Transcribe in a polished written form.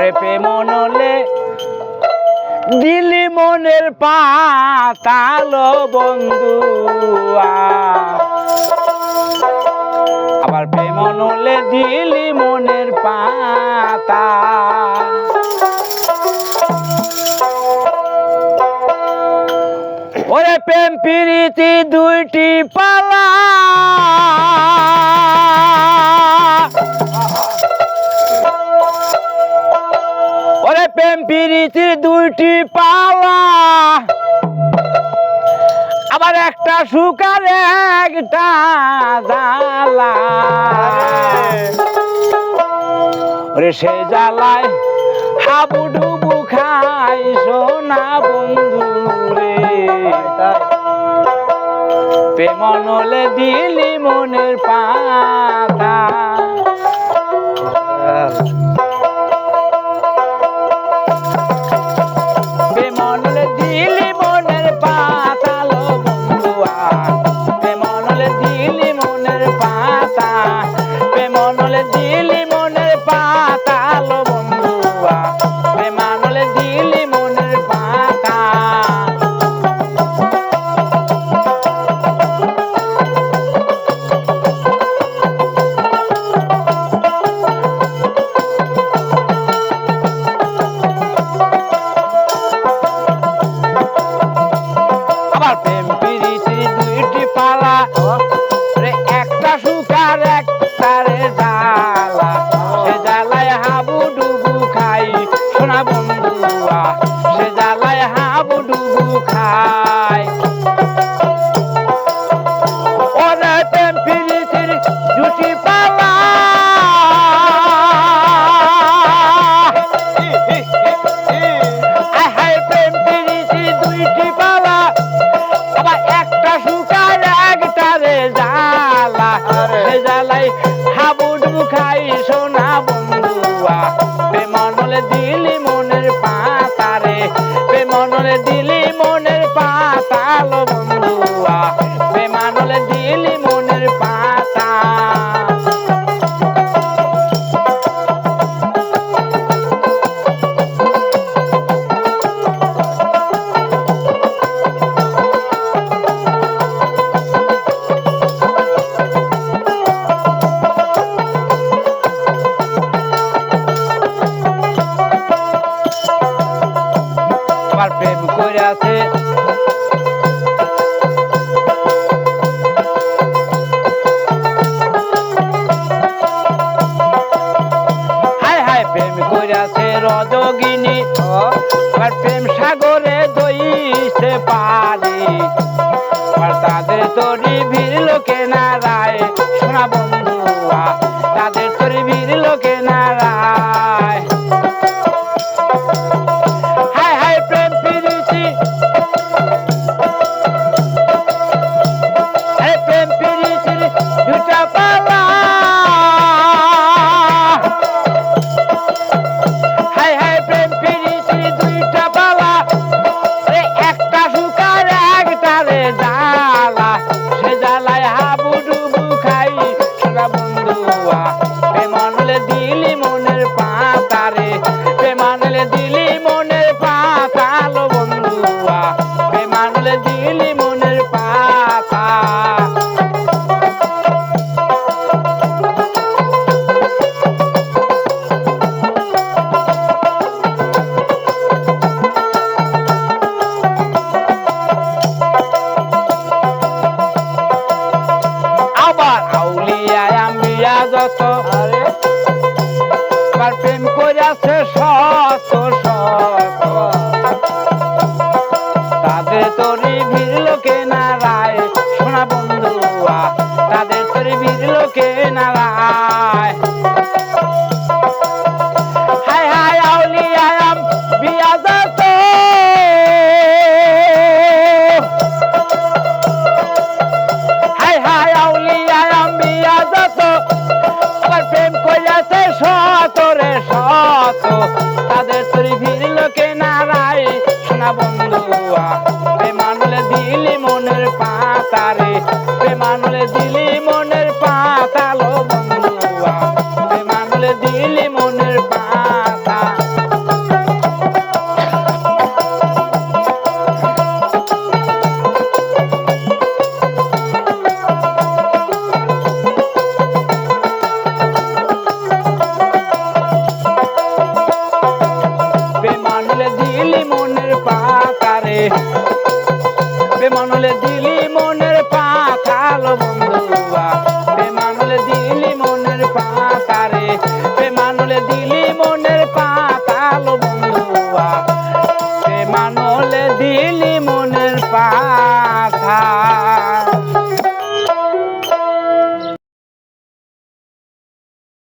ওরে প্রেমনলে দিলি মনের পাতালো বন্ধু আবার প্রেমনলে দিলি মনের পাতা ওরে প্রেম প্রীতি দুইটি পালা ওরে প্রেম প্রীতির দুইটি পালা আবার একটা সুখার একটা জ্বালা ওরে সে জ্বালায় হাবুডুবু খাই সোনা বন্ধু রে প্রেমনলে দিলি মনের পাতা প্রেমনলে দিলি মনের পাতা লো বন্ধুয়া প্রেমনলে দিলি মনের পাতা প্রেমনলে দিলি মনের পাতা লো বন্ধুয়া প্রেমনলে দিলি মনের পাতা প্রেম প্রীতির দুইটি পালা একটা সুখার একটা রে জ্বালা সে জ্বালায় হাবুডুবু খাই সোনা বন্ধুয়া সে জ্বালায় হাবুডুবু খাই ওরে প্রেম প্রীতির দুটি পালা প্রেম প্রীতির দুইটি পালা একটা সুখার একটা রে জ্বালা সে জ্বালাই হাবুডুবু খাই সোনা বন্ধুয়া প্রেমনলে দিলি মনের পাতা রে প্রেমনলে দিলি মনের পাতা লো বন্ধুয়া প্রেমনলে দিলি মনের পাতা প্রেম করিয়াছে হায় হায় প্রেম করিয়াছে রজগিনী প্রেম সাগরে দইছে পারি তাদের তরি ভিড় লোকে নারায় সোনা বন্ধুয়া তাদের তরি ভিড় লোকে নারায় প্রেম প্রীতির দুটা পালা হায় হায় প্রেম প্রীতির দুইটা পালা একটা সুখার একটা রে জ্বালা সে জ্বালায় হাবুডুবু খাই সোনা বন্ধুয়া প্রেমনলে দিলি মনের পাতা রে প্রেমনলে দিলি মনের পাতা লো বন্ধুয়া প্রেমনলে দিলি মনের পাতা আবার আউলিয়া আম্বিয়া যত আবার প্রেম করিয়াছে শত শত তাদের তরি ভিড় লোকে নারায় সোনা বন্ধুয়া তাদের তরি ভিড় লোকে নারায় হায় হায় আউলিয়া আম্বিয়া যত হায় হায় আউলিয়া আম্বিয়া যত আবার প্রেম করিয়াছে শত রে শত মনলে